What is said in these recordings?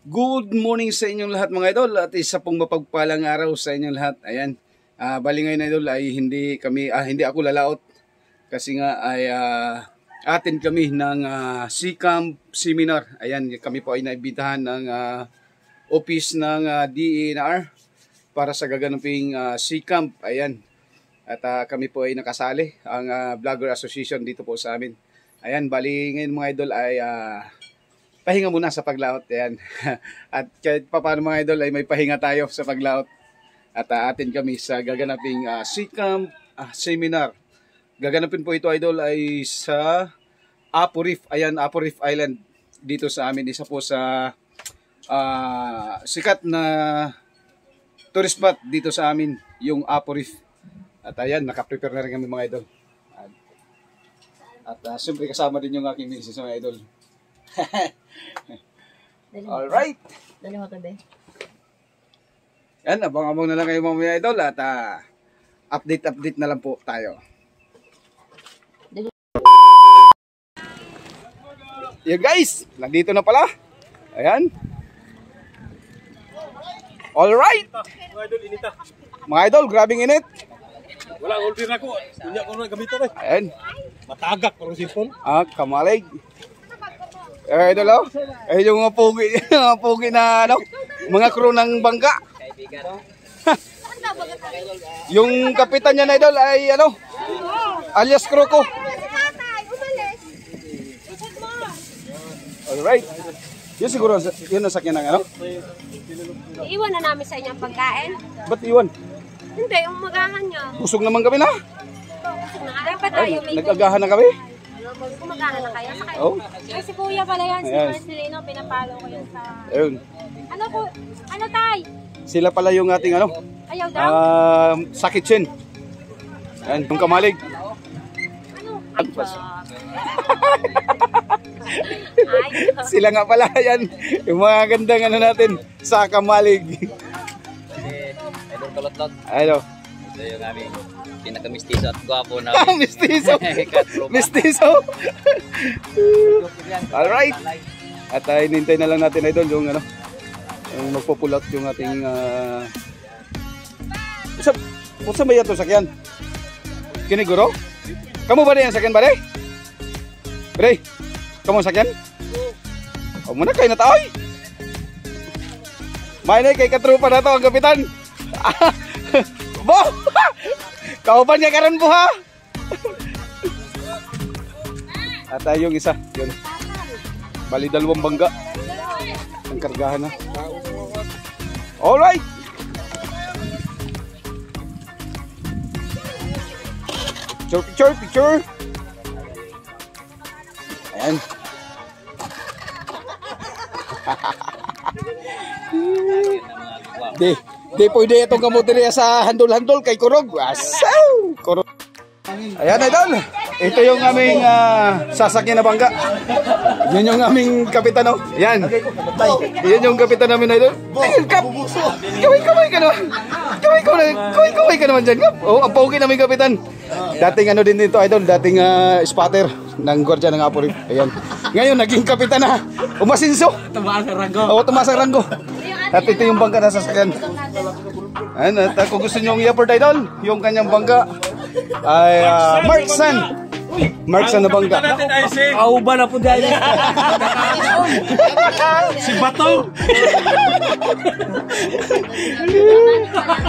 Good morning sa inyong lahat mga idol at isa pong mapagpalang araw sa inyong lahat. Ayan, bali ngayon idol ay hindi ako lalaot kasi nga ay attend kami ng C-Camp seminar. Ayan, kami po ay naibitahan ng office ng DENR para sa gaganaping C-Camp. Ayan, at kami po ay nakasali ang Vlogger Association dito po sa amin. Ayan, bali ngayon mga idol ay pahinga muna sa paglaot. Ayan. At kahit paano mga idol ay may pahinga tayo sa paglaot. At atin kami sa gaganaping C-Camp seminar. Gaganapin po ito idol ay sa Apo Reef. Ayan, Apo Reef Island. Dito sa amin. Isa po sa sikat na tourist spot dito sa amin. Yung Apo Reef. At ayan, nakaprepare na rin kami mga idol. At siyempre kasama din yung aking misis mga idol. Alright. Dali mo tabi. Yan, abang-abang na lang kayo mga idol at update na lang po tayo. Yeah guys, nandito na pala. Ayan. Alright. Mga idol, grabing init. Wala, ulpir na ko. Punya ko na gamito rin. Ayan. Matagak pero sipon. Kamalig. Idol oh. Yung mga pugi na ano, mga crew ng bangka. Yung kapitan niya na idol ay ano, alias crew ko. Alright. Yun siguro, yun ang sakyan ng ano? Iiwan na namin sa inyo ang pagkain. Ba't iwan? Hindi, yung magahan niya. Busog naman kami na. Busog na nga. Pa tayo, may nag-agahan na kami. Gumagana na kayo. Oh. Ay, si Kuya pala yan. Si Ayan. Marcelino, pinapalo ko yun sa... Ayun. Ano tay? Sila pala yung ating ano? Ayaw daw? Sa kitchen. Ayan, yung kamalig. Ano? Sila nga pala yan. Yung mga gandang ano natin sa kamalig. Idol Kalotlot. Ano? Ito yung aming pinaka-mistiso at gwapo na Mistiso. Mistiso. Alright. At hinintay na lang natin idol yung ano, yung magpupulot yung ating Unsa ba yan to sakyan? Kiniguro? Kamu ba yan sakyan ba rin? Bre, kamu sakyan? O muna kayo na taoy. May kay katrupa na to ang kapitan. Bo! Kauban niya karon po ha. At yung isa, yun. Bali dalawang bangga. Ang kargahan na. Alright. Picture. Ayan. Di pwede itong kamutiriya sa handol-handol kay Kurog. Asaw! Kurog. Ayan idol. Ito yung aming sasakyan na bangga. Yan yung aming kapitan oh. Yan. Yan yung kapitan namin idol. Kap! Kaway ka naman. Kaway ka naman dyan kap. Oh, ang paugi namin kapitan. Dating ano din dito idol. Dating spotter ng gwardiya ng Apo Reef. Ayan. Ngayon naging kapitan na. Umasinso. Tumaas ang ranggo. Oo, tumaas ang ranggo. At ito yung bangka na sasakyan. Ayan, at kung gusto nyo yung i-upload idol, yung kanyang bangka ay Marksan na bangka. Auba na po dahil. Si Bato.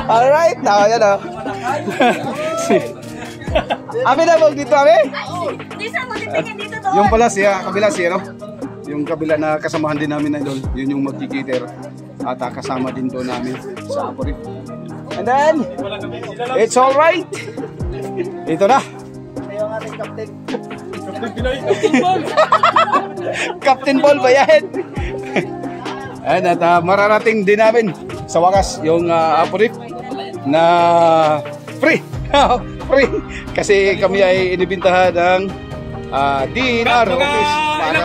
Alright, ayan o. Abi na bang dito, abi? Yung pala siya, kabila siya, no? Yung kabila na kasamahan din namin idol, yun yung magkikiter. At kasama din doon namin sa Apo Reef. And then, it's alright. Ito na. Captain Ball ba yan? Ayan, at mararating din namin sa wakas yung Apo Reef na free. Free. Kasi kami ay inibintahan ng DENR office para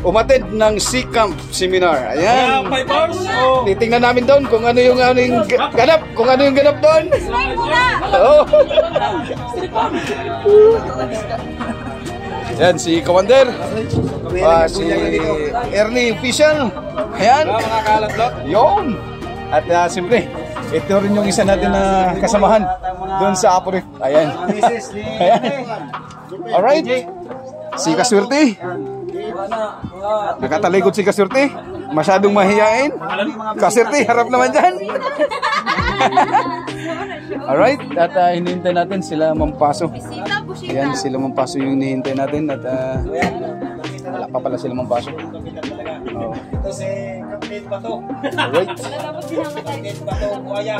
umatid ng C-Camp seminar. Ayan. Titingnan namin doon kung ano yung ganap. Kung ano yung ganap doon. Yan, si Commander. Si Ernie Official. Ayan. Mga kalatlot. Yun. At siyempre, ito rin yung isa natin na kasamahan doon sa Apo Reef. Ayan. Ayan. Alright. Si Kaswerte. Nakatalikod si Kaswerte. Masyadong mahihain. Kaswerte, harap naman dyan. Alright. At hinihintay natin sila mampaso. Ayan, sila mampaso yung hinihintay natin. At wala pa pala sila mampaso. Oh. Ito si Captain Bato. Alright. Captain Bato, buhaya.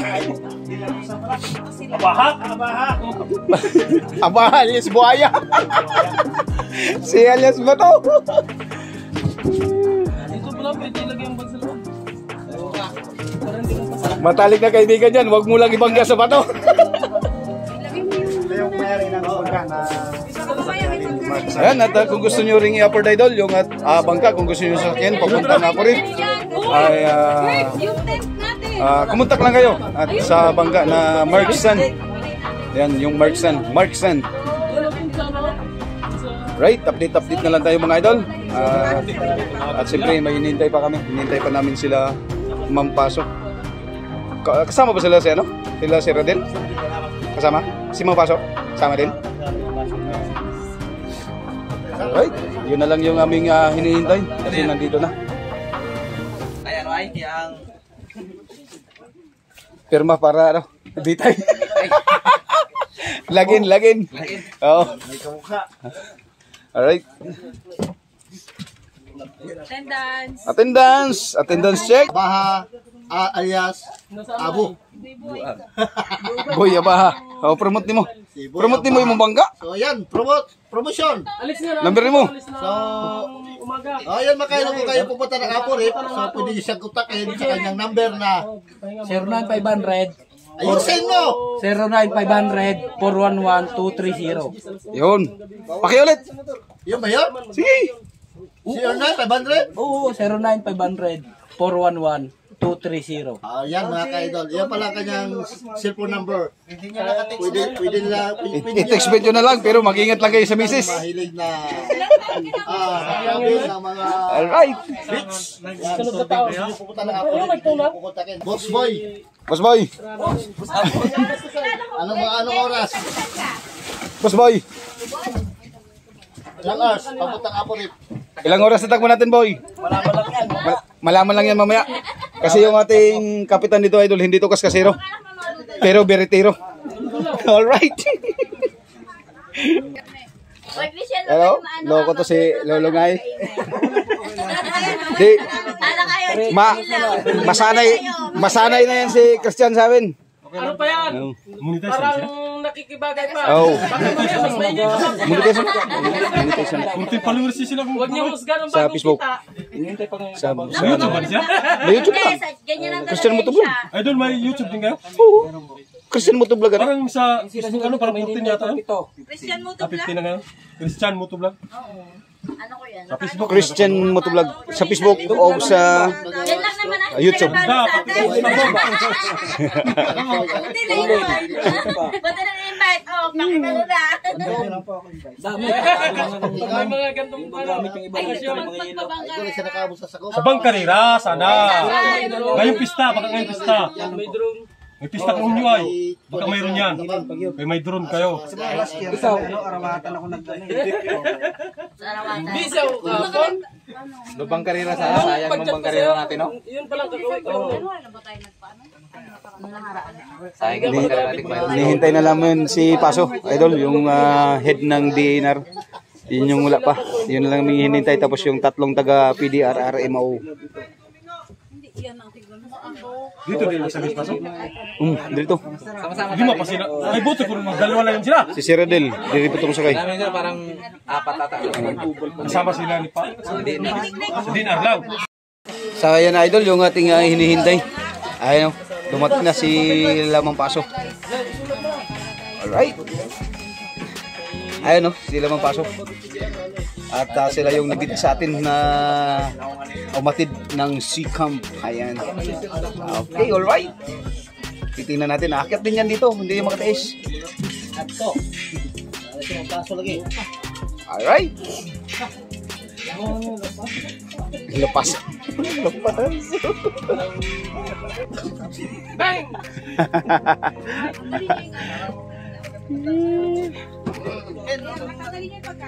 Abaha. Aba, alias buhaya. Si alias Bato. Ito pala, pwede ilagay yung bag sa loob. Matalik na kaibigan yan. Huwag mo lang ibangga sa bato. Ayan, at kung gusto nyo ring i-upload idol, yung bangka, kung gusto nyo sakyan, papunta na po rin. Ay, kumontak lang kayo at sa bangka na Marksan. Yan, yung Marksan. Right, update na lang tayo mga idol. At siyempre, may hinihintay pa kami. Hinihintay pa namin sila mampasok. Kasama ba sila si ano? Sila si Radel? Kasama? Si mampasok? Kasama din? Alright, yun na lang yung aming hinihintay. Kasi nandito na. Ayan, ay, yang... Pirma para ano? Bitay. Lagin. Oo. Alright. Attendance check. Baha alias Abu. Boy, Abaha. Promote nimo. Promote nimo yung bangga. So yan, promotion. Number nimo. So ayan, makailan ko kayo pupunta ng Apo Reef. So pwede nyo siyang kontakin sa kanyang number na 09500 ayusin mo. 09500 411 230. Yun. Pakiulit. Yun ba yun? Sige. 09-500? Oo, 09500 411 230. Yan mga ka-idol. Yan pala kanyang cellphone number. Pwede nila I-text nyo na lang pero mag-ingat lang kayo sa misis. mahilig na ng mga Alright. beach. Yan, so pupunta ng Apo Reef. Pupuntakin. Boss Boy, Boss Boy. anong oras? Boss Boy. Ilang hours? Papuntang Apo Reef. Ilang oras na takbo natin, boy? Malaman lang yan mamaya. Kasi yung ating kapitan dito, idol, hindi to kaskasero. Pero beretero. Alright. Hello? Loko to si Lolo Ngay. Di, masanay na yan si Christian sa amin. Ano pa yan? Parang nakikibagay pa. Oh. Mas maingay ka ba? Monetization. Kunti followers sila kung huwag niya husgan ang Sa bagong Facebook. kita. Sa YouTube ba siya? May YouTube ka. Christian Motovlog. Idol, may YouTube din kayo? Christian Motovlog. Parang sa ano, parang 14 yata yun? Christian mo Ah, 15 na ngayon. Christian Motovlog. Ano ko yan? Sa Facebook. Christian Motovlog. Sa Facebook o sa Yan lang naman ang YouTube. Buti na yun. Buti na invite. Oh, pakitalo na. May mga gantong Ito na siya nakabot sa sakop. Sa Bangkarira, sana. Ngayong pista, baka ngayong pista. May pista kung nyo ay. Baka mayroon yan. May drone kayo. Bisaw ka. Lubang karira sa sayang ng bang karira natin, no? Yun palang gagawin ko. Sayang ng bang karira natin. Nihintay na naman si Paso, idol, yung head ng DNR. Yun yung wala pa. Yun lang yung hinintay. Tapos yung tatlong taga PDRRMO. Dito din sa Miss Pasok. Dito. Lima pa sila. Ay, buti kung magdalawa lang yun sila. Si Sir Radel, dito itong sakay. Namin sila parang apat ata. Kasama sila ni Pa. Dinar lang. Sa yan idol, yung ating hinihintay. Ayun, dumating na si Lamang Paso. Alright. Ayun, si Lamang Paso. At sila yung nagdito sa atin na umatid ng Sea Camp. Ayan. Okay, alright. Titingnan natin. Aakyat din yan dito. Hindi yung makataas. Alright. Lepas. Bang!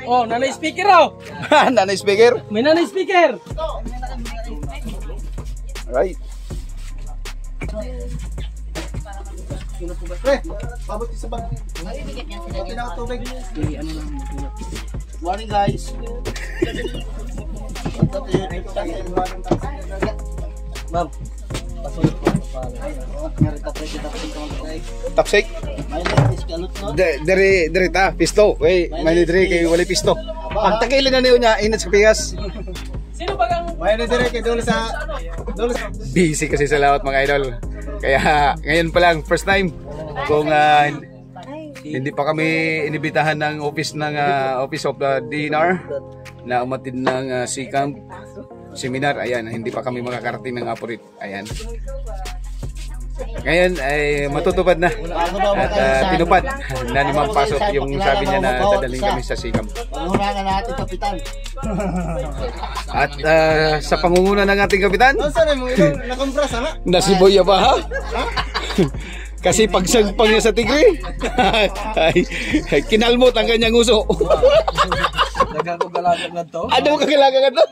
Oh, nanay speaker oh! Nanay speaker. May nanay speaker! Alright. Pre, babot sa bag. Okay na ako tubig. Morning guys. Ma'am. Tapsik. Dere ta, pisto. Wey, may dere kay wala pisto. Pag takilin na niyo niya, inat sa piyas. Sino ba ang... May na dire kay dolo sa Busy kasi sa lawat mga idol. Kaya ngayon pa lang, first time. Kung hindi pa kami inibitahan ng office of the DNR na umatid ng C-Camp seminar. Ayan, hindi pa kami makakarating ng Aporit. Ayan. Ngayon ay matutupad na at tinupad na ni Ma'am Pasok yung sabi niya na dadaling kami sa C-Camp. Pangunahan natin kapitan. At sa pangunguna ng ating kapitan, Saan mo ilong nakompras ha? nasiboya ba ha? Kasi pagsagpang niya sa tigre, ay kinalmot ang kanyang uso. Dagang ko galagag na to. Ano mo kakilala ka to?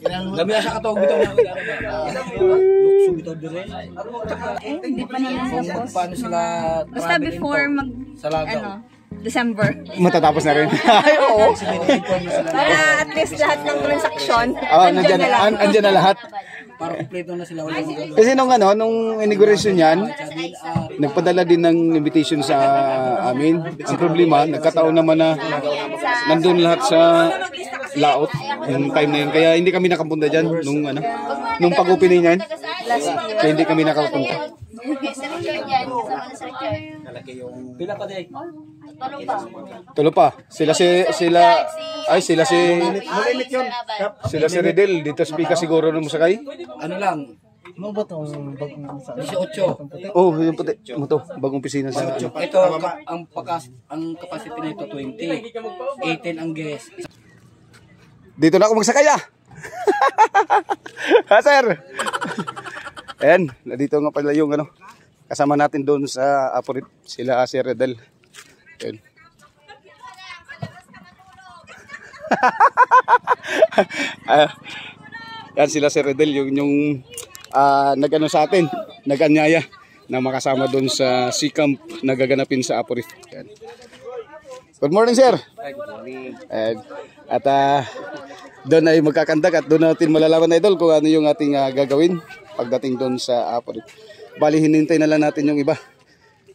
Dami na sa katawag bitaw na. Lukso bitaw dire. Hindi pa naman tapos. Paano sila Basta before mag, sa Lagaw? ano, December. Matatapos na rin. Ay, oo. Para at least lahat ng transaksyon, Andyan na lahat. Para kompleto na sila ulit. Kasi nung inauguration niyan, nagpadala din ng invitation sa amin. Ang problema, nagkataon naman na nandun lahat sa laot yung time na yun. Kaya hindi kami nakapunta dyan nung pag-opening niyan. Kaya hindi kami nakapunta. Pila pa day? Tulo pa. Sila si Redel dito speaker siguro nung sakay. Ano lang? Ano ba tong bagong sa 18. Oh, yung puti. Ano to? Bagong opisina sa Ito ang capacity nito 20. 18 ang guest. Dito na ako magsakay ah. Ha, sir. Ayan, dito nga pala yung kasama natin doon sa Aporit, sila Sir Redel. Ayan. Yan sila Sir Redel, yung nag-ano sa atin, nag-anyaya na makasama doon sa C-Camp na gaganapin sa Aporit. Ayan. Good morning, sir. Good morning. At doon ay magkakandak at doon natin malalaman na idol kung ano yung ating gagawin pagdating doon sa Aporit. Bali hinintay na lang natin yung iba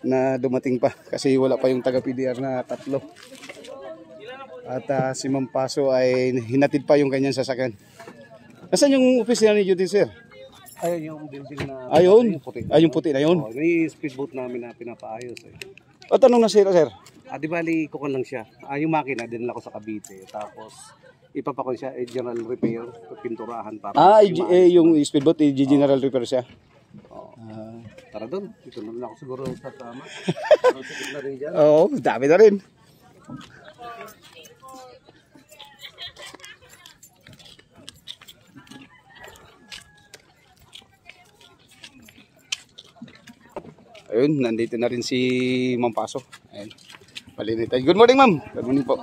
na dumating pa kasi wala pa yung taga-PDR na 3. At si Ma'am Paso ay hinatid pa yung kanyang sasakyan. Nasaan yung office ni Judy, sir? Ayun yung building na... Ayun. Yung puti na yun. Oh, may speedboat namin na pinapaayos eh. O tanong na sir, sir. Di bali, kukon lang siya. Yung makina, din ako sa Cavite. Tapos, ipapakon siya, general repair, pinturahan para... Yung speedboat, general repair siya. Tara doon. Ito naman ako siguro sa tama. Na rin dyan. Oo, dami na rin. Ayun, nandito na rin si Ma'am Paso. Ayun. Malinit. Good morning, ma'am. Good morning po.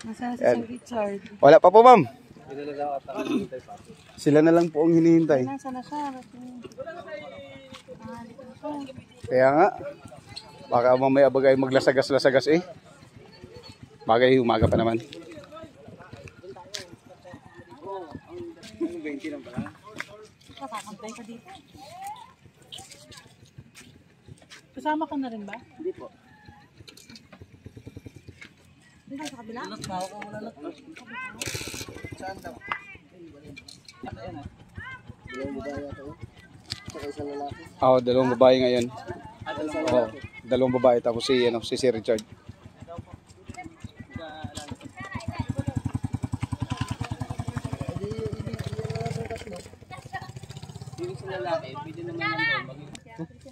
Nasaan si Richard? Wala pa po, ma'am. Sila na lang po ang hinihintay. Nasaan na siya? Kaya nga, baka mamaya bagay maglasagas-lasagas eh. Bagay, umaga pa naman. Kakakampay ka dito. Kasama ka na rin ba? Hindi po. Hindi sa kabila? Saan daw? Dalawang babae ngayon. Dalawang babae tapos si Sir Richard.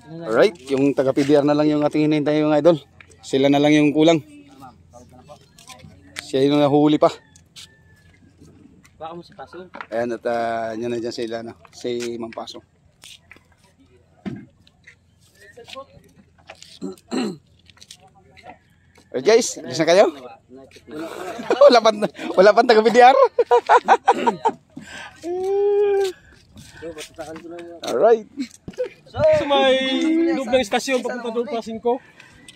Alright, yung taga-PDR na lang yung ating hinihintay mga idol. Sila na lang yung kulang. Siya yung nahuli pa. Baka mo si Paso. Ayan, at yan na dyan sila, no? Si Mang Paso. Alright guys, alis na kayo? wala pa taga-BDR. Alright. Sa may loob ng istasyon, papunta doon pa 5.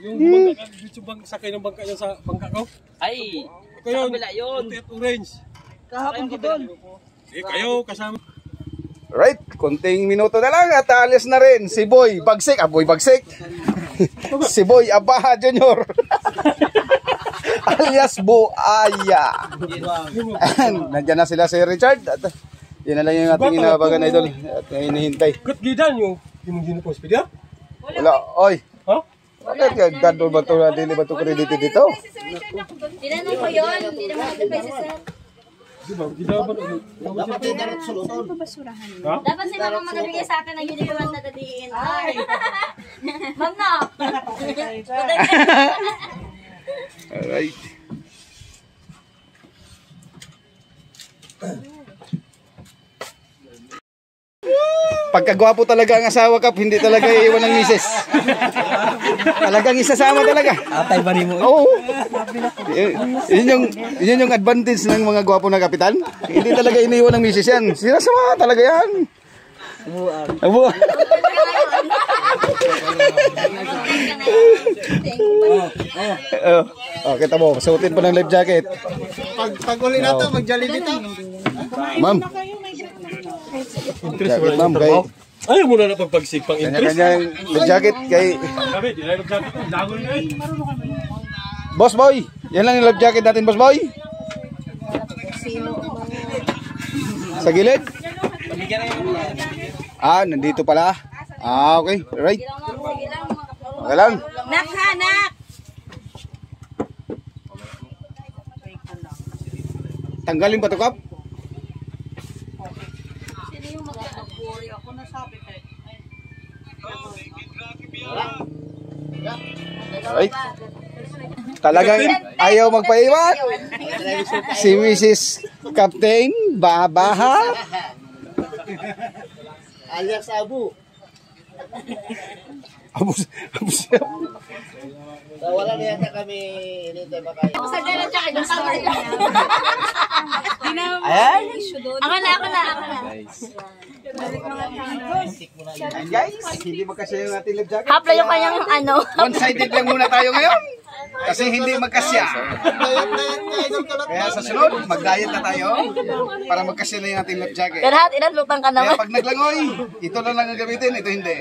Yung bangka, yung sakay ng bangka yan sa bangka ko. Ay, Ito yun, kabila yun. puti at orange. Kahapon ko doon. Kayo, kasama. Alright, konting minuto na lang at alis na rin si Boy Bagsik. Boy Bagsik. Si Boy Abaha Junior. Alias Buaya. Nandiyan na sila si Richard. At yun na lang yung ating inabagan idol. At hinihintay. Kat gidan yung hindi po speed. Wala, oy. Ha? Bakit ka gado ba ito? Dili ba ito credited dito? Tinanong ko yun. Hindi naman ito pwede sir. Diba? Gidan ba? Dapat yung darat sulutan. Ha? Dapat si mama magbigay sa atin ng uniform na dadiin. Ma'am na. Alright. Pagkagwapo talaga ang asawa kap, hindi talaga iiwan ng misis. Talagang isasama talaga. Atay ba ni mo? Oo. Yun yung advantage ng mga gwapo na kapitan. Hindi talaga iniiwan ng misis yan. Sinasama talaga yan. Abuan. Oh, kita mo, suotin pa ng life jacket. Pag uli na to, mag-jolly dito. Ma'am. Jacket, ma'am, kay Ayaw mo na na pagpagsig pang interest. kanya-kanya yung life jacket kay Sabi, di na yung jacket ko. Lago nyo eh. Boss Boy. Yan lang yung life jacket natin, Boss Boy. Sa gilid? Nandito pala. Okay. Right. Okay lang. Nakhanak. Tanggalin pa ito, Kap. Right. Talagang ayaw magpaiwan. Si Mrs. Captain Babaha. Alias Abu. Abus. So, wala na yata kami inintay makain. Sa ganun tsaka yung story lang. Ayan. Ako na. Ayan guys, hindi magkasya yung ating life jacket. Hapla yung kanyang ano. One-sided lang muna tayo ngayon. Kasi hindi magkasya. Kaya sa sunod, mag-diet na tayo para magkasya na yung ating life jacket. Pero hat, ilan lutang ka Kaya naman. pag naglangoy, ito na lang ang gamitin, ito hindi.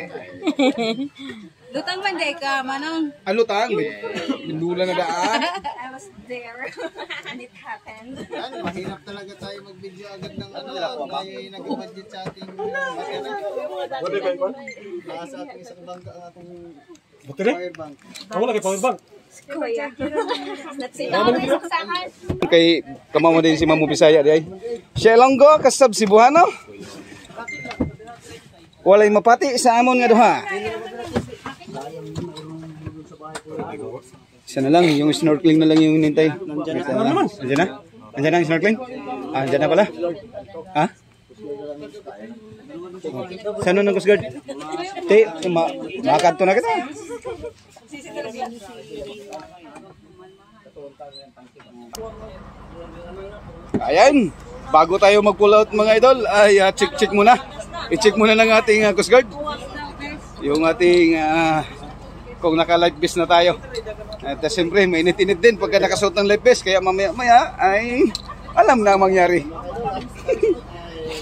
Lutang man ka, manong. Alutang, bindula na daan. I was there and it happened. Yan, mahirap talaga tayo mag-video agad ng ano. Tayo nag-budget sa ating sa ating isang bangka ang atong Buti rin? fire bank. Ako lagi powerbank. Kuya. Let's see. Kay kamamo din si Mamu Bisaya di ay. Siya lang go kasab si Buhano. Walay mapati sa amon nga duha. Isa na lang, yung snorkeling na lang yung nintay. Nandiyan na? Nandiyan na yung snorkeling? Nandiyan na pala? Ha? Saan nun ang Coast Guard? Makakadto na kita. Ayan, bago tayo mag-pull out mga idol, ay check muna. I-check muna ng ating Coast Guard. Yung ating kung naka-life vest na tayo. At siyempre, mainit-init din pagka nakasuot ng life vest. Kaya mamaya ay alam na ang mangyari.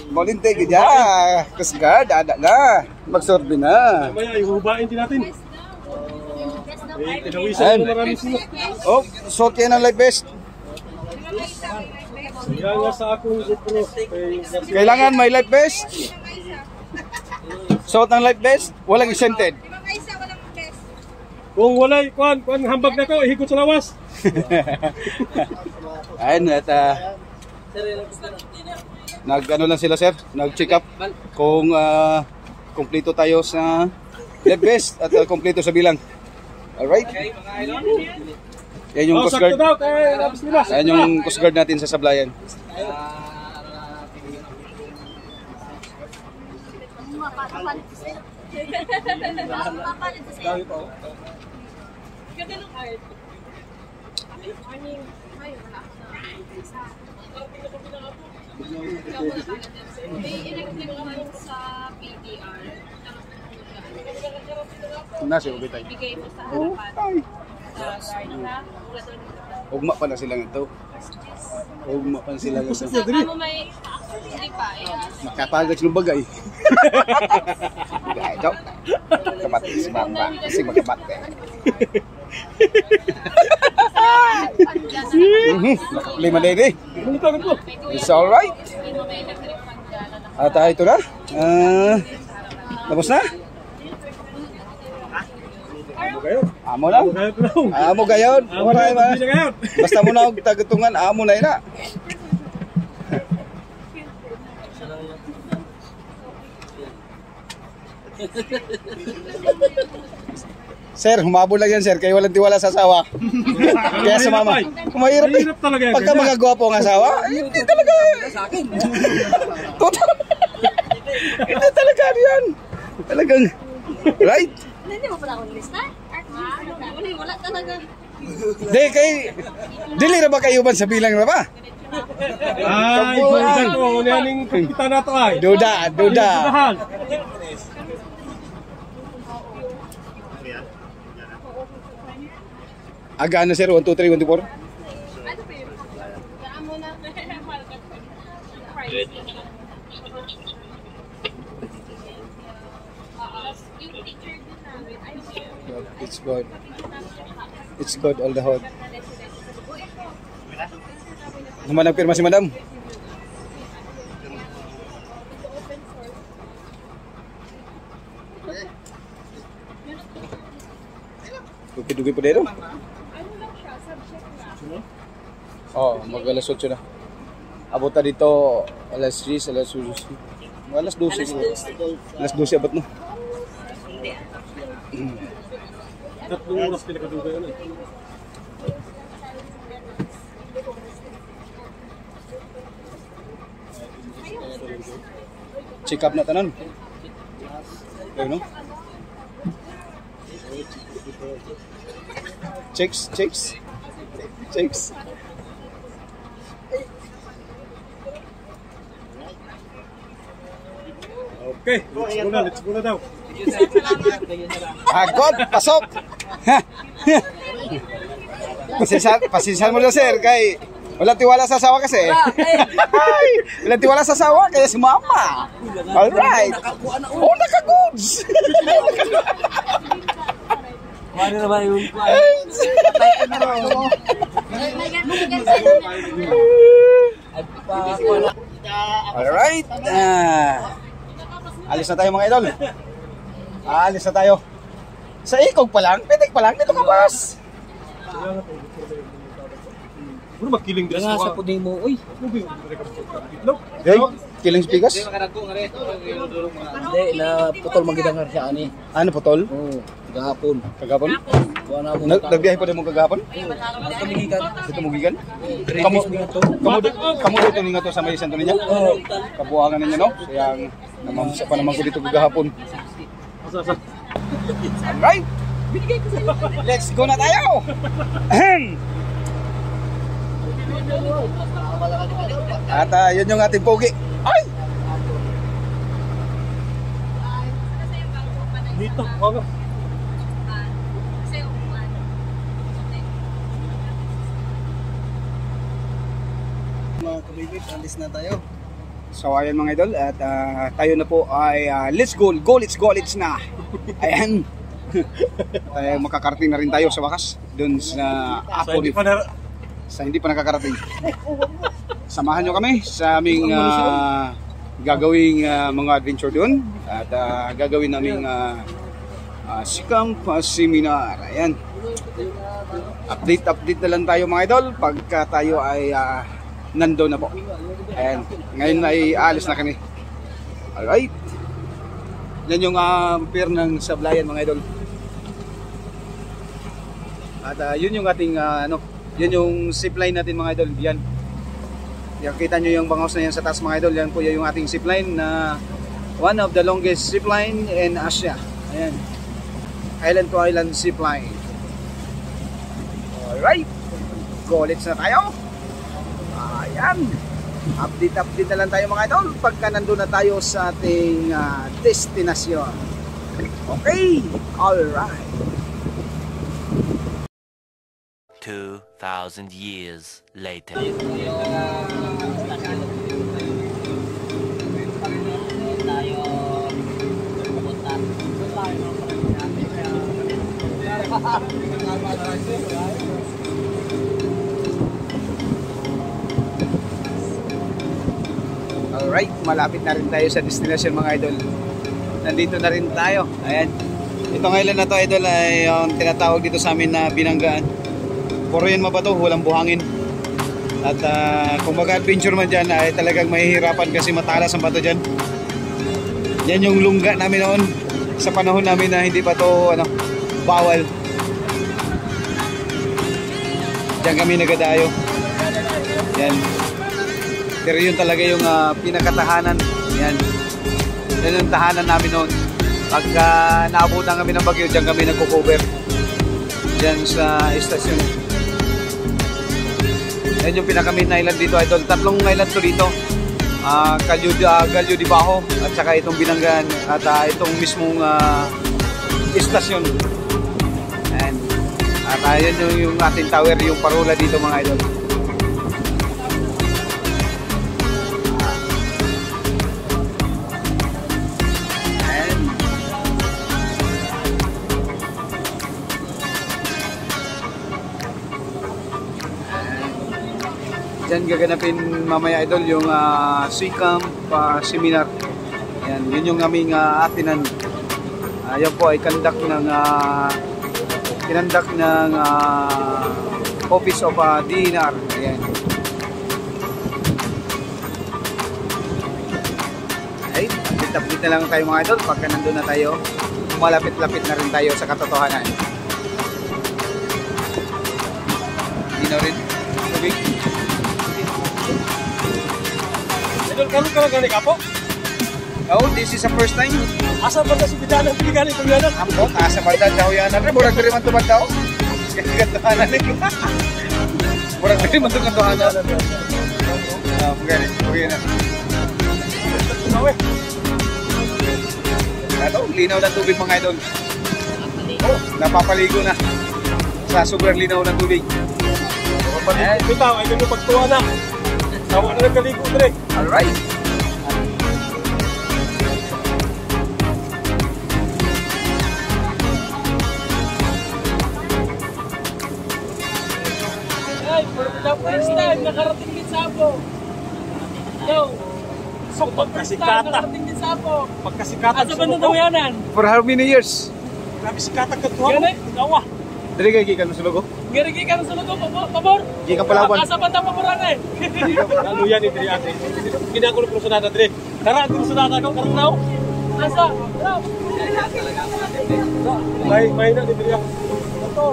Volunteer ka Coast Guard, ada na. Magsorbe na. Mamaya, ihubain din natin. Tinawisan mo marami sila. Oh, suot kayo ng life vest. Kaya nga sa akong GoPro. Kailangan may life vest. Suot ng life vest, walang exempted. Kung walay, kuan hambag na ko, ihikot sa lawas. Ayun, at nag-ano lang sila sir, nag-check up kung kompleto tayo sa life vest at kompleto sa bilang. Alright? Yan yung Coast Guard. sakto daw kay Rabs Limas. Ayan yung Coast Guard natin sa Sablayan. Nasi ubitay. Ugma pa na sila nito. Ugma pa na sila nito. Ano may... Hindi pa. Makapagod ng bagay. Gajo. Kapatid si Bamba. Kasi magkapatid. Lima din eh. It's alright. At ito na. Tapos na? Amo na? Amo gayon. Basta mo na tagutungan, amo na ina. Sir, humabol lang yan sir, kaya walang tiwala sa asawa. Kaya sa mama. Mahirap eh. Pagka mga gwapo ang asawa, hindi talaga. Totoo. Hindi talaga yan. Talagang, right? Hindi mo pala akong lista? Wala talaga. Di, dili na ba kayo ba sa bilang na ba? Ay, buwan ko. Niyaning kita na to ay. Duda. Dudahan. Aga ano sir, 1, 2, 3, 1, 2, 4? It's good. It's good all the hot. Naman nagpirma si madam. Dugi-dugi po dito. Oh, mag alas 8 na. Abot na dito alas 10, alas 12. Alas 12 siguro. Alas 12 abot no. Tatlong oras pinakadugay yun eh. Check up na tanan. Okay, no? Checks. Okay, let's go na daw. Agod, pasok. Pasensyahan mo na sir, kay walang tiwala sa asawa kasi. Walang tiwala sa asawa, kaya si mama. Alright. Oh, naka-goods. Ano na ba yung... Alright. Alis na tayo mga idol. Alis na tayo. Sa ikog pa lang, pitik pa lang, dito ka pas. Ano magkiling dress Nga mo sa puding mo, uy. Hey, killing speakers. Hindi, na putol magidangar siya ani. Ano potol? Oo, gahapon. Kagapon? Kuha na mo. Nagbiyahe po din mo kagapon? Kamigikan. Dito mo gigan? Kamu Kamu dito ninyo to sa may santo ninyo? Oo. Kabuangan ninyo no? Sayang namamsa pa naman ko dito kagahapon. Alright. Let's go na tayo. At yun yung ating pogi. Ay! Dito, wag. Mga kabibig, alis na tayo. So ayan mga idol at tayo na po ay let's go, let's na. Ayan. Tayo makakarating na rin tayo sa wakas doon sa Apo sa hindi pa nakakarating. Samahan nyo kami sa aming gagawing mga adventure doon at gagawin naming Sikam Seminar. Ayan. Update na lang tayo mga idol pagka tayo ay nandun na po. Ayan. Ngayon ay aalis na kami. Alright. Yan yung pier ng Sablayan mga idol. At yun yung ating yun yung zipline natin mga idol. Yan. Yan, kita nyo yung bangos na yan sa taas mga idol. Yan po yung ating zipline na one of the longest zipline in Asia. Ayan. Island to island zipline. Alright. Go-let's na tayo. Ayan. Update na lang tayo mga idol pagka nandun na tayo sa ating destinasyon. Okay. Alright. 2,000 years later. Alright, malapit na rin tayo sa destination mga idol. Nandito na rin tayo. Ayan. Itong island na to idol ay yung tinatawag dito sa amin na Binanggaan. Puro yan mabato, walang buhangin. At kung mag-adventure man dyan ay talagang mahihirapan kasi matalas ang bato dyan. Yan yung lungga namin noon sa panahon namin na hindi pa to bawal. Diyan kami nagadayo. Yan. Pero yun talaga yung pinakatahanan. Yan. Yan yung tahanan namin noon. Pagka naabutan kami ng bagyo, diyan kami nagko-cover. Diyan sa istasyon. Yan yung pinaka-main island dito idol. Tatlong island to dito. Galyo di Bajo at saka itong Binanggaan at itong mismong istasyon. Yan. At yan yung ating tower, yung parola dito mga idol. Diyan gaganapin mamaya idol yung SEACAMP seminar. Yan, yun yung aming atinan. Yan po ay kandak ng Office of DNR. Ayan. Ay, update na lang tayo mga idol. Pagka nandun na tayo, malapit-lapit na rin tayo sa katotohanan. Dino rin. Okay. Idol, kami ka lang galing po? Oh, this is the first time. Asa ba si Bidanan piligaling ko yan? Ampo, asa ba daw yan? Murag diri man tubad daw. Katotohanan ni. Murag diri man katotohanan. Okay na. Ito, linaw ng tubig mga idol. Oh, napapaligo na. Sa sobrang linaw ng tubig. Bitaw, ay ganun pagtuwa na. Tawa na nagkaligo direct. Alright. Ay, for the first time, nakarating din sa Apo. Yo. So, pagkasikata. Nakarating din sa Apo. Pagkasikata. Asa ba na daw yanan? For how many years? Grabe sikata ka tuwa mo. Tawa. Dali kayo gikan mo sa logo? Ngari ka na sa lugo, pabor. Gikan Palawan. Asa ba na paboran eh? Ano yan yung diri ate? Ginagulo ko sa data dire. Tara, dito sa data ko, karon daw. Asa? Tara. May na diri ako. Ito.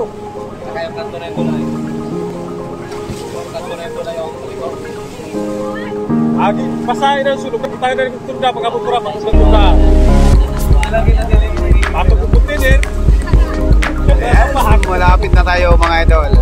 Saka yung kanto na yung tulay. Kanto na yung tulay yung Agi, pasahin ang sulog. Tayo na rin tunda pagkapura pa sa tunda. Papagpuputin eh. Ayan, malapit na tayo mga idol.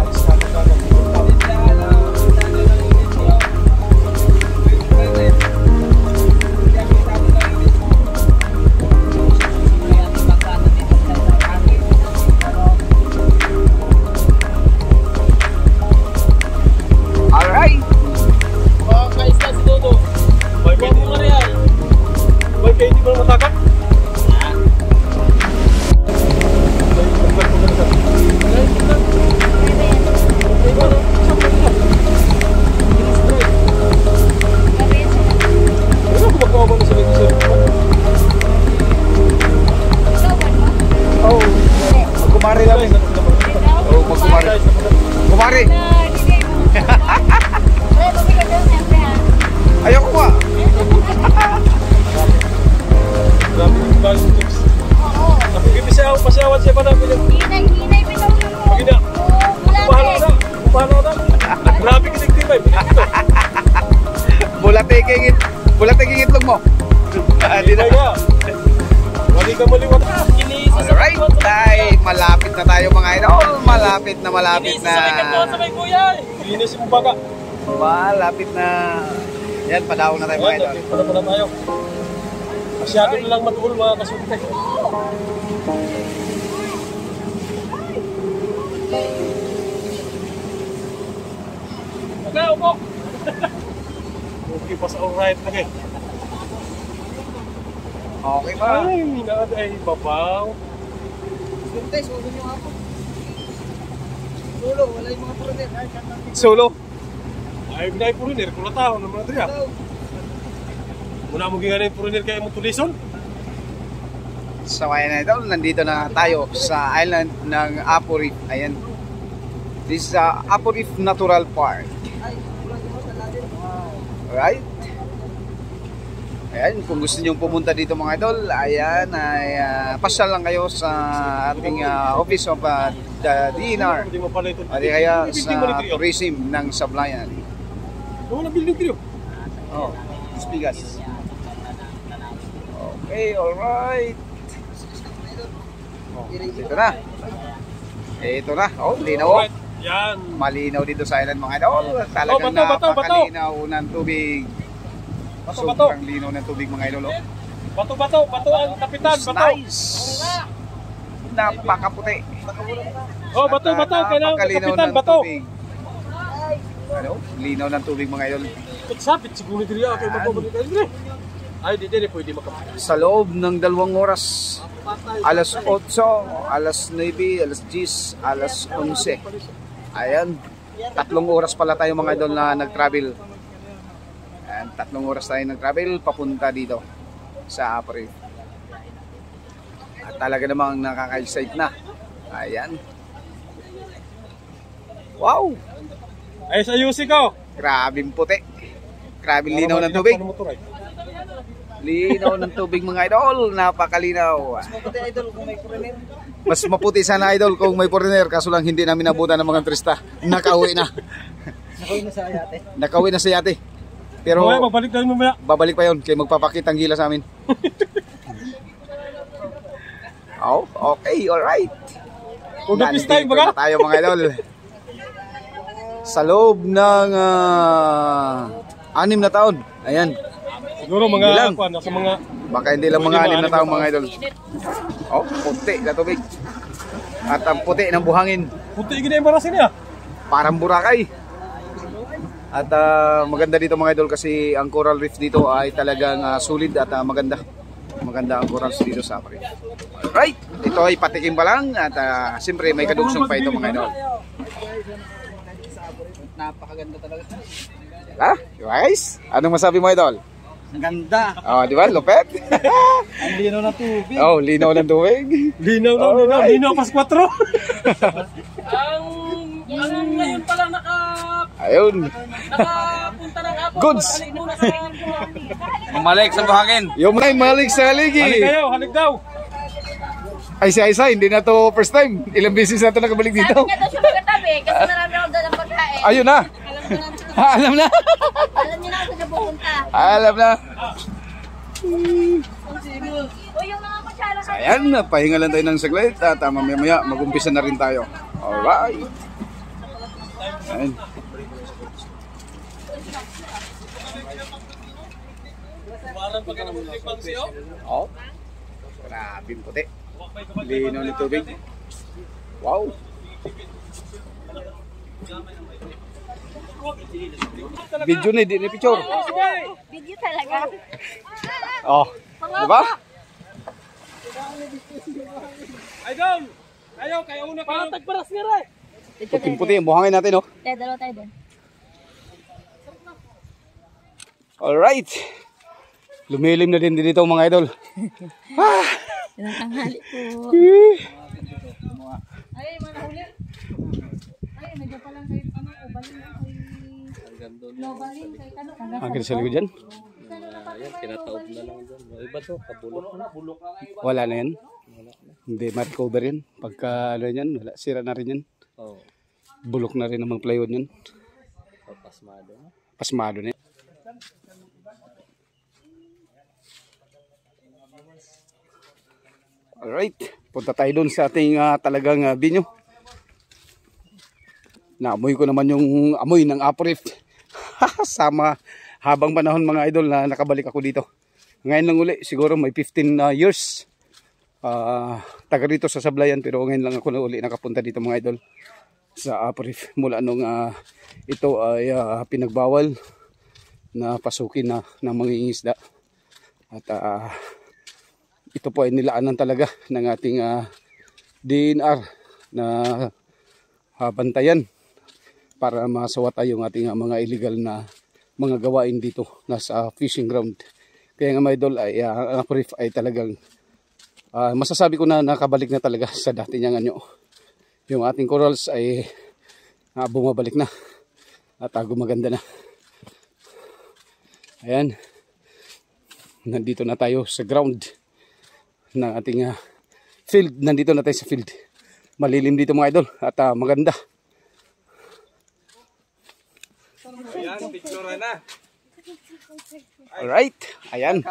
Alright. Kaista si Dodo. Boy, Huwag mo nga real. boy, kayo di ba matakap? Oh, kumari lang. Oh, magkumari. Kumari. Ayoko nga. ka maliwat. Alright, ay malapit na tayo mga idol. Malapit na. Sabay kuya. Linis yung baga. Malapit na. Yan, padaw na tayo mga idol. Pala tayo. Masyado na lang matuhol mga kasunte. Okay, upo. Okay pa sa alright lagi. Okay ba? Ay, minad ay babaw. Solo. Ay, binay puriner. Kula tao ng mga driya. Muna mo ginganin puriner kaya mo tulison. So ayan idol, nandito na tayo sa island ng Apo Reef. Ayan. This is Apo Reef Natural Park. Alright. Ayan, kung gusto niyo pumunta dito mga idol, ayan, ay pasyal lang kayo sa ating Office of the DNR. Hindi mo pala ito. O di kaya sa tourism ng Sablayan. Wala building dito. Oh, Spigas. Okay, alright. Oh, ito na. Ito na. Oh, linaw. Alright. Yan. Malinaw dito sa island mga idol. Talagang napakalinaw ng tubig. Sobrang linaw ng tubig mga idol. Bato ang kapitan, bato. Nice. Napakaputi. Oh, bato, kailangan kapitan, bato. Ano? Linaw ng tubig mga idol. Sabit siguro diri kay magbabalik dire. Ay, di pwede makapit. Sa loob ng 2 oras, alas 8, alas 9, alas 10, alas 11. Ayan, 3 oras pala tayo mga idol na nag-travel. Ayan, 3 oras tayo nag-travel papunta dito sa Apo Reef. At talaga namang nakaka-excite na. Ayan. Wow! Ay, sa UC ko. Grabing puti. Grabing linaw ng tubig. Linaw ng tubig mga idol, napakalinaw. Mas maputi idol kung may foreigner. Mas maputi sana idol kung may foreigner, kaso lang hindi namin nabutan ng mga turista. Nakauwi na. Nakauwi na sa yate. Nakauwi na sa yate. Pero magbalik tayo mamaya. Babalik pa 'yon, kay magpapakitang gila sa amin. Oh, okay, all right. Kung napistay baga tayo mga idol. Sa loob ng 6 na taon. Ayan. Siguro mga sa mga baka hindi lang mga 6 na taong mga idol. Oh, puti na tubig. At ang puti ng buhangin. Puti gina yung barasin niya. Parang Boracay. At maganda dito mga idol kasi ang coral reef dito ay talagang solid at maganda. Maganda ang coral dito sa Apo Reef. Right, ito ay patikim pa lang at siyempre may kadugsong pa ito mga idol. Napakaganda talaga. Ha? Guys, anong masabi mo idol? Ang ganda. Oh, di ba? Lupet. Ang linaw ng tubig. Oh, linaw ng tubig. Linaw pas 4. Ang ngayon pa lang Ayun. nakapunta ng Apo. Goods. Umalik sa buhangin. Yung may malik sa haligi. Halik daw. Ay si Aisa, hindi na to first time. Ilang beses na to nakabalik dito. Sabi nga daw siya magkatabi kasi marami ako doon ang pagkain. Ayun na. Alam na. Alam niyo na ako sa pupunta. Alam na. O yung mga kutsara ka. Ayan, pahinga lang tayo ng saglit at mamaya mag-umpisa na rin tayo. Alright. Ayan. Oh. Grabing puti. Linaw ng tubig. Wow. Video na, di na picture. Video talaga. Oh, di ba? Idol! Ayaw, kaya una kayo. Tagparas nga rin. Puting-puti ang buhangin natin, oh. Tayo, dalawa tayo doon. Alright. Lumilim na din dito mga idol. Ilang tanghali po. Ay, manahuli. Ay, medyo pa lang kayo ubalin lang kay... Lobalin kay kano. Ang sa likod dyan? Ayan, tinataob na lang dyan. Iba to, kabulok. Wala na yan. Hindi ma-recover yan. Pagka ano yan, wala. Sira na rin yan. Oh, Bulok na rin ang plywood yan. pasmado na. Pasmado na yan. Alright, punta tayo dun sa ating talagang binyo. Naamoy ko naman yung amoy ng Apo-Reef. Sama habang panahon mga idol na nakabalik ako dito. Ngayon lang uli, siguro may 15 years. Taga rito sa Sablayan, pero ngayon lang ako na uli nakapunta dito mga idol. Sa Apo-Reef mula nung ito ay pinagbawal na pasukin na ng mangingisda. At ito po ay nilaanan talaga ng ating DNR na bantayan para masawata yung ating mga illegal na mga gawain dito nasa fishing ground. Kaya nga mga idol ay ang Apo-Reef ay talagang masasabi ko na nakabalik na talaga sa dati niyang anyo. Yung ating corals ay bumabalik na at gumaganda na. Ayan, nandito na tayo sa ground ng ating field. Nandito na tayo sa field. Malilim dito mga idol at maganda. Alright, ayan.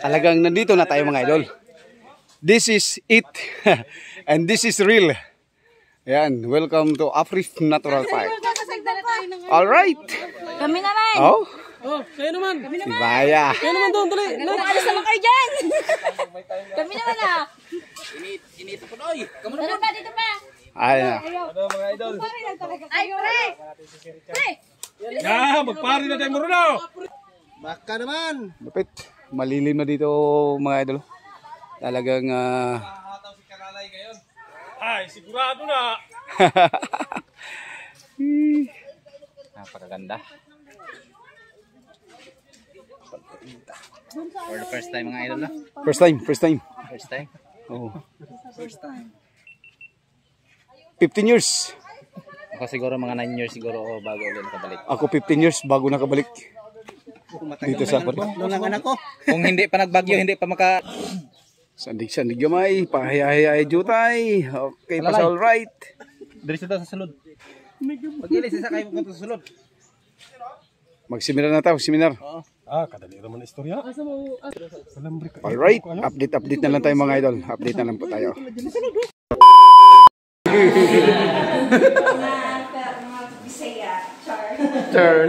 Talagang nandito na tayo mga idol. This is it. And this is real. Ayan, welcome to Apo-Reef Natural Park. Alright. Kami naman. Oh, Oh, kayo naman. si Baya. Kayo naman doon, tuloy. Alis naman kayo dyan. Kami naman Inito po doy. Kamu naman pa dito pa. Ayan. Ay, pre. Pre. Magpari na tayo Maruno. Baka naman. Lupit. Malilim na dito mga idol. Talagang Ay, sigurado na. Napakaganda. For the first time mga idol na. first time. First time. Oh. 15 years. Ako siguro mga 9 years siguro ako bago ulit nakabalik. Ako 15 years bago nakabalik. Dito sa Apo-Reef. Nung anak ko. Kung hindi pa nagbagyo, hindi pa maka... Sandig gamay, pahayay jutay. Okay, pa all right. Dari sa sulod. Pag-ilis isa kayo punta sa sulod. Magseminar na tayo, seminar. Kadali naman ang istorya. Alright, update na lang tayo mga idol. Update na lang po tayo. Bisaya. Char. Turn.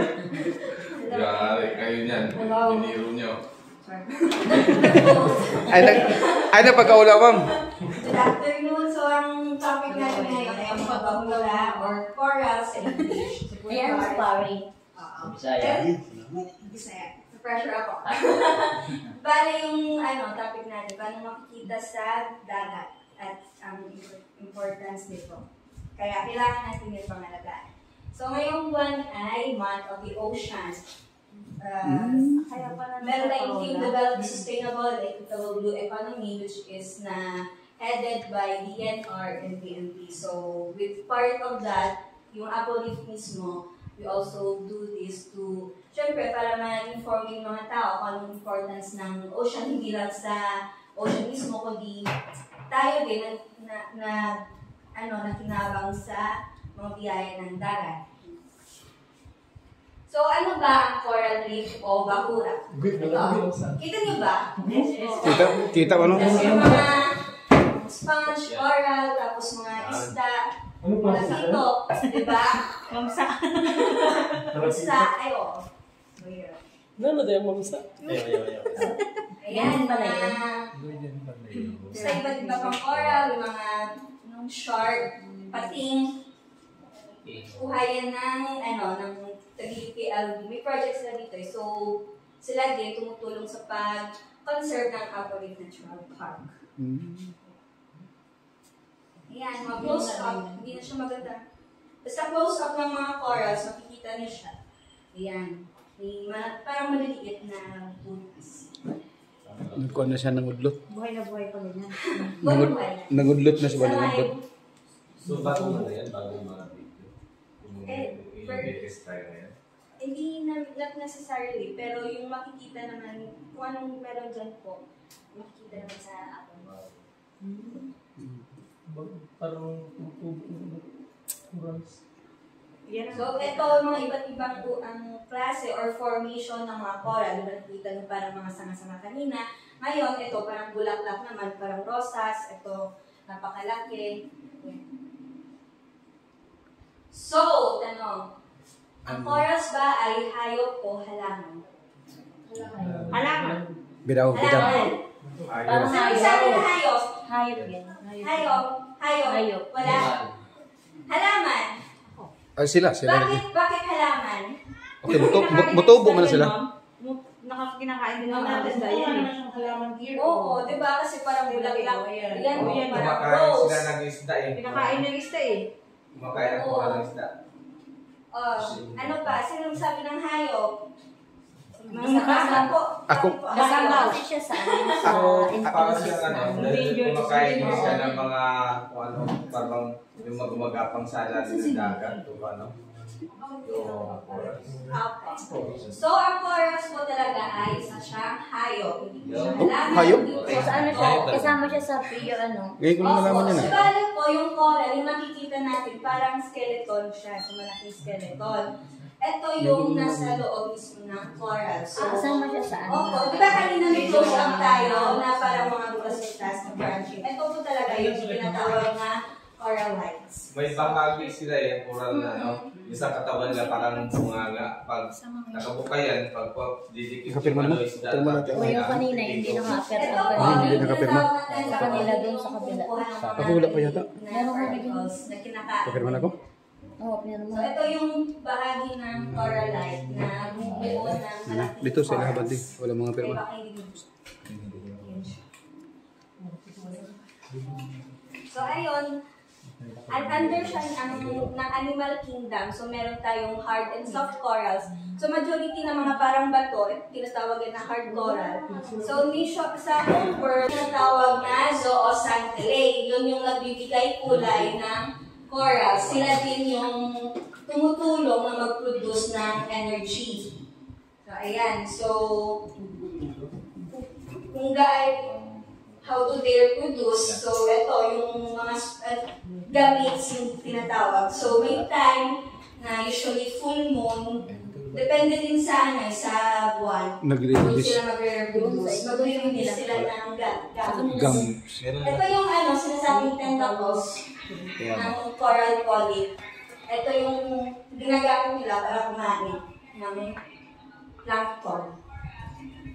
Yari, kayo niyan. Biniro niyo. Ay napagkaula ma'am. Good afternoon. So, ang topic natin ngayon ay ang pagkakula or corals in English. Ayan, sorry. Bisaya. Pressure ako. Bale yung topic natin, paano makikita sa dagat at ang importance nito. Kaya kailangan natin yung pangalagaan. So, ngayong buwan ay Month of the Oceans. Meron tayong Team Develop Sustainable and Equitable Blue Economy, which is headed by DNR and PNP. So, with part of that, yung Apo-Reef mismo, we also do this to, syempre, para ma-inform yung mga tao kung anong importance ng ocean, hindi lang sa ocean mismo, kundi tayo din na kinabang sa mga biyaya ng dagat. So, ano ba ang coral reef o bakura? Ito. Kita niyo ba? Kita ba no? Yung mga sponge, coral, tapos mga isda, mga sito, diba? Mamsa. Mamsa, ayo. Ano na yung mamsa? Ayan, sa iba't iba pang coral, yung mga shark, pating, kuha yan ng UPLB. May projects na dito. So, sila din tumutulong sa pag-conserve ng Apo-Reef Natural Park. Ayan, mga close up. Hindi na siya maganda. Basta close up ng mga corals, makikita niyo siya. Ayan. May parang maliliit na butas. Nagkuha na siya ng udlot. Buhay na buhay pa ganyan. Nagudlot na siya ba ng udlot? So, bago mo na yan? Bago mo na video? I-latest tayo na yan? Hindi not necessarily, pero yung makikita naman, kung anong meron dyan po, makikita naman sa atin. Parang So, ito mga iba't ibang klase or formation ng mga coral. Nakikita nyo parang mga sanga-sanga kanina. Ngayon, ito parang bulaklak naman, parang rosas. Ito, napakalaki. So, tanong. Ang corals ba ay hayop o halaman? Halaman. Bidaw, bidaw. Halaman. Parang sabi na hayop. Hayop yan. Hayop. Hayop. Wala. Halaman. Ay, sila. Bakit halaman? Okay, butubo man na sila. Kinakain din natin dahil. Oo, di ba? Kasi parang bulaklak. Yan, parang Kumakain rose. sila ng isda eh. Kinakain ng isda eh. Kumakain ako ng isda. Ano pa? Sinong sabi ng hayop? Masama po. Ako. Masama kasi siya sa Parang siya dahil kumakain din siya ng mga kung ano, parang yung magumagapang sa lalim ng dagat o ano. So, ang chorus po talaga ay isa siyang hayop. Hayop? So, ano siya? Kasama siya sa piyo, ano? Ngayon ko na nalaman yan. Subalit po, yung coral, yung makikita natin, parang skeleton siya. So, malaking skeleton. Ito yung nasa loob mismo ng coral. So, kasama siya sa ano? Opo. Di ba kanina may close up tayo na parang mga butas-butas na branching? Ito po talaga yung tinatawag na coral lights. May bahagi sila eh, coral na ano. Yung sa katawan nila parang bunganga. Pag nakabuka yan, pag didikit Kapirma naman. isda. Kapirma natin. O yung kanina, hindi naka-apir Ito ang po, kanina. Hindi nakapirma. Sa kanila doon sa kabila. Ako wala pa yata. Na particles na kinakain. Kapirma na ako? Oo, pinanong So, ito yung bahagi ng coral light na bumubuo ng malaking Dito sa ilahabad din. Wala mga Kaya pirma. baka hindi dito. So, ayun. Under siya ng animal kingdom. So, meron tayong hard and soft corals. So, majority ng mga parang bato, tinatawag na hard coral. So, sa home world, tinatawag na zooxanthellae. Yun yung nagbibigay kulay ng corals. Sila din yung tumutulong na mag-produce ng energy. So, ayan. So, kung how do they reproduce? So, ito, yung mga gamits yung tinatawag. So, may time na usually full moon. Depende din sa buwan. Kung Nagre-release. sila magre-reproduce. Magre-release sila ng gamits. Gum. Ito yung sinasabing tentacles ng coral polyp. Ito yung ginagamit nila para kumain ng plankton.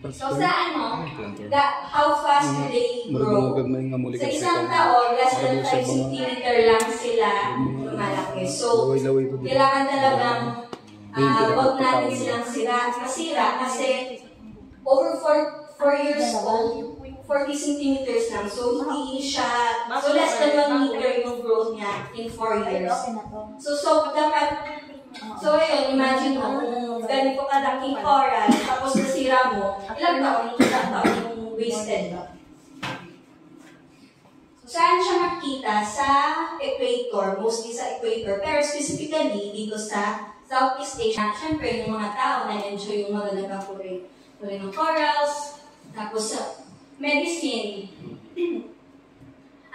So sa how fast do they grow? Sa isang taon, less than 5 cm lang sila lumalaki. So, kailangan talagang huwag natin silang masira kasi over 4 years old, 40 centimeters lang. So, hindi siya, so less than 1 meter yung growth niya in 4 years. So dapat, so ayun, imagine mo, kung ganito kalaking coral, tapos nasira mo, ilang taon yung wasted. So, saan siya makita? Sa equator, mostly sa equator, pero specifically dito sa Southeast Asia. Siyempre, yung mga tao na enjoy yung magandang kulay ng corals, tapos sa medicine.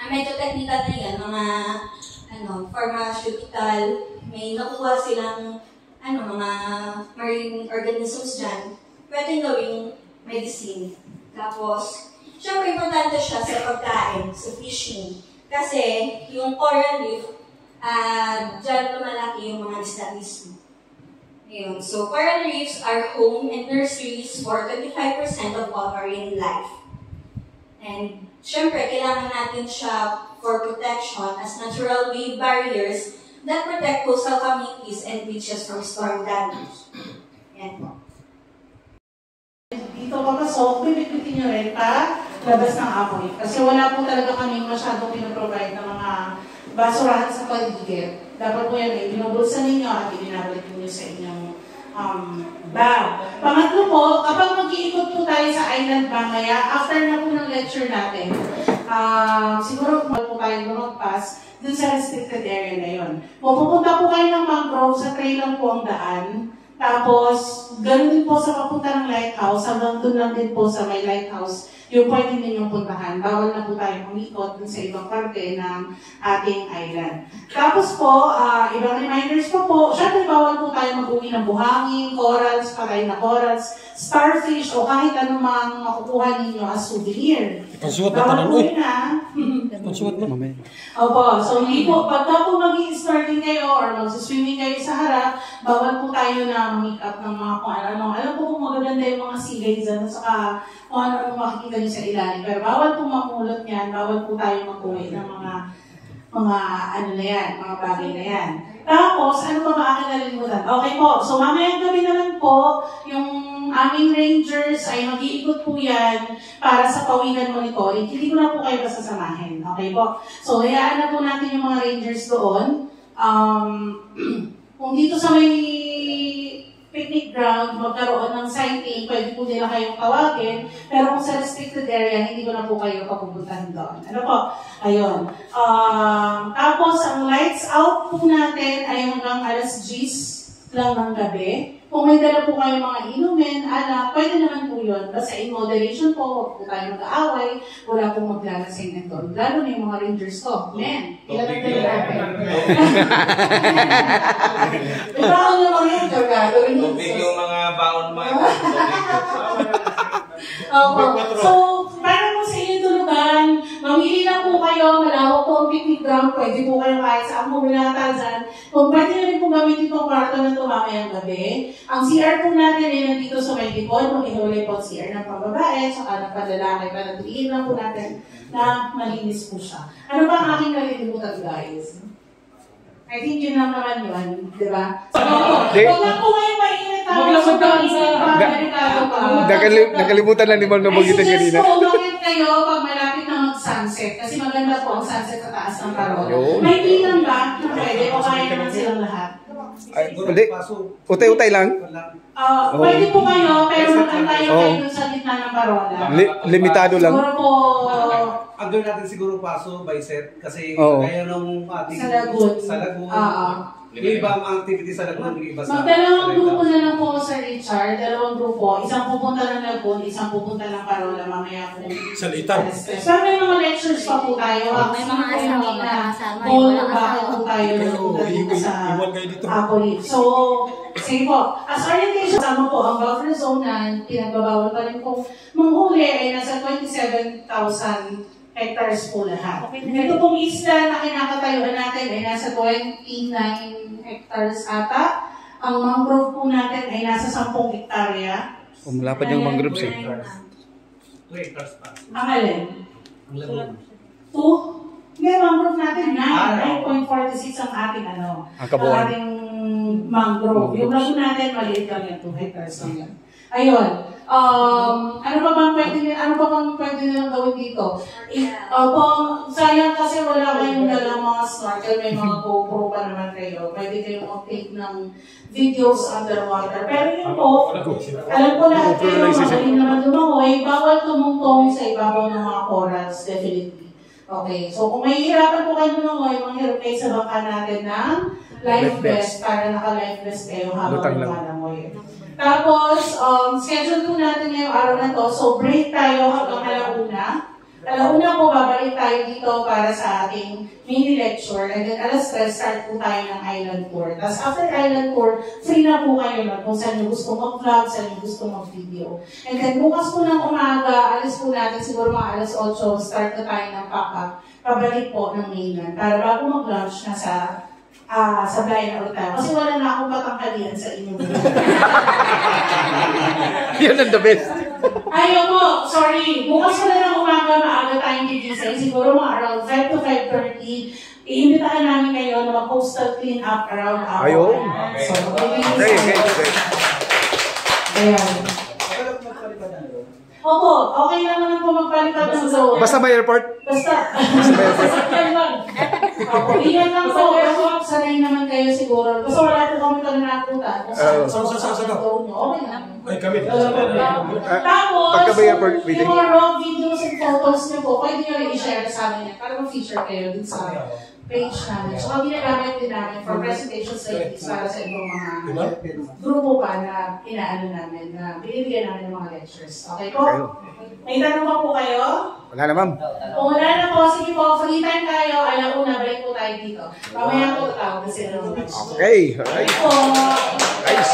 Medyo technical na yan, mga pharmaceutical, may nakuha silang mga marine organisms dyan, pwede gawing medicine. Tapos, syempre, importante siya sa pagkain, sa fishing. Kasi, yung coral reef, dyan lumalaki yung mga isda mismo. Ayun. So, coral reefs are home and nurseries for 25% of all marine life. And, syempre, kailangan natin siya for protection as natural wave barriers that protect coastal communities and beaches from storm damage. Yan po. Dito papasok, bibigyan nyo rin pa labas ng apoy. Kasi wala po talaga kami masyadong pinaprovide ng mga basurahan sa paligid. Dapat po yan ay binubulsa ninyo at ibinabalik ninyo sa inyong bag. Pangatlo po, kapag mag-iikot po tayo sa island mamaya, after na po ng lecture natin, siguro po tayo lumagpas dun sa restricted area na yun. Pupunta po kayo ng mangrove, sa trail lang po ang daan. Tapos, ganoon din po sa papunta ng lighthouse, hanggang doon lang din po sa may lighthouse yung pwede ninyong puntahan. Bawal na po tayo umikot dun sa ibang parte ng ating island. Tapos po, ibang reminders po, syempre bawal po tayo mag-uwi ng buhangin, corals, patay na corals, starfish, o kahit anumang makukuha ninyo as souvenir. Pansuot na Bawal tanan, po uy. yun Pansuot na. Opo, so hindi po, pagka po mag-i-snorkeling kayo or mag-swimming kayo sa harap, bawal po tayo na make up ng mga kung ano. Alam po kung magaganda yung mga sea lions at saka kung ano makikita nyo sa ilalim. Pero bawal po makulot yan, bawal po tayo mag-uwi ng mga ano na yan, mga bagay na yan. Tapos, ano pa ba aking nalilimutan? Okay po, so mamayang gabi naman po, yung aming rangers ay mag-iikot po yan para sa pawikan monitoring. Hindi ko na po kayo pasasamahin. Okay po? So, hayaan na po natin yung mga rangers doon. Kung dito sa may picnic ground, magkaroon ng sighting, pwede po nila kayong tawagin. Pero kung sa restricted area, hindi ko na po kayo papupuntahan doon. Ano po? Ayun. Tapos, ang lights out po natin ay hanggang alas 10 lang ng gabi. Kung may dala po kayo mga inumin, pwede naman po yun. Basta in moderation po, huwag po tayo mag-aaway, wala pong maglalasing nito. Lalo na yung mga rangers ko. Men, ilan ang dala natin? Diba ako yung mga ranger ka? Tubig yung mga baon mo. So, para po sa inyo tulugan, mamili lang po kayo, malawak po ang picnic ground, pwede po kayo kahit saan po binatazan. Kung pwede na rin po gamitin itong kwarto na tumamayang gabi, ang CR po natin ay nandito sa may likod, mag-ihulay po ang CR ng pambabae, saka ng panlalaki, panatuliin lang po natin na malinis po siya. Ano ba ang aking nalilimutan, guys? I think yun lang naman yun, di ba? So, huwag lang po kayo mainit Nakalimutan lang ni Ma'am na magitan kanina. Ay, suggest po, bakit kayo pag malapit na mag-sunset? Kasi maganda po ang sunset sa taas ng Parola. May bilang ba na pwede o kaya naman silang lahat? Hindi. Utay-utay lang. Pwede po kayo, pero magkantayo kayo dun sa gitna ng Parola. Limitado lang. Siguro po, ang gawin natin siguro paso by set kasi Oo. kaya nung ating Sa Lagoon. sa Lagoon. Yung ibang activity sa Lagoon, yung iba sa magdalawang grupo na lang po sa Richard, dalawang grupo, isang pupunta ng Lagoon, isang pupunta ng Parola mamaya po. Sa litan. Pero may mga lectures pa po tayo. May mga asawa magkakasama. Kung bakit po tayo nagpunta dito sa Iwan kayo dito. Apolit. So, sige po, as orientation, kasama po ang buffer zone na pinagbabawal pa rin po. Manghuli ay nasa 27,000 hectares po lahat. Ito pong isla na kinakatayuan natin ay nasa 29 hectares ata. Ang mangrove po natin ay nasa 10 hektarya. Malapad yung mangroves eh. 2 acres pa. Ang alin? Ang Lagoon. 2? Hindi, mangrove natin 9.46 ang ating Ang kabuuan. ating mangrove. Yung lagoon natin, maliit lang yung 2 hectares lang yan. Ayun. Ano pa bang pwede nilang gawin dito? Sayang kasi wala kayong dalang mga snorkel, may mga GoPro pa naman kayo. Pwede kayong mag-take ng videos underwater. Pero yun po, alam ko lahat kayo, magaling naman lumangoy, bawal tumungtong sa ibabaw ng mga corals, definitely. Okay, so kung may hirapan po kayo lumangoy, manghirap kayo sa bangka natin ng life vest para naka-life vest kayo habang lumangoy. Tapos, schedule po natin ngayong araw na to. So, break tayo hanggang alauna. Alauna po, babalik tayo dito para sa ating mini lecture. And then, alas 3, start po tayo ng island tour. Tapos, after island tour, free na po kayo na kung saan nyo gusto mag-vlog, saan nyo gusto mag-video. And then, bukas po ng umaga, alis po natin, siguro mga alas 8, start na tayo ng pack-up. Pabalik po ng mainland. Para bago mag-lunch na sa Blayan na ulit tayo. Kasi wala na akong patangkalian sa inyo. Yan ang the best. Ayaw mo, sorry. Bukas na ng umaga, maaga tayong gigising. Siguro mga around 5 to 5:30. Iimbitahan namin kayo na mag-coastal clean up around hour. Ayun. So, Okay. Ayan. Opo, okay lang naman po magpalipat ng zone. Basta may airport? Basta yan lang. Opo, ingat lang po. Pero sanay naman kayo siguro. Basta wala po kami kami napunta. Kung saan zone nyo, okay lang. Ay, kami. Tapos, Pagka may airport meeting? yung mga raw videos and photos nyo po, pwede nyo rin i-share sa amin yan para ma-feature kayo dun sa page namin. So, ginagamit din namin for presentations like this para sa ibang mga grupo pa na inaano namin, na binibigyan namin ng mga lectures. Okay po? May tanong pa po kayo? Wala na, ma'am. Kung wala na po, sige po, free time tayo. Alauna, balik po tayo dito. Mamaya po tawag kasi naman. Okay. Alright. Po. Guys.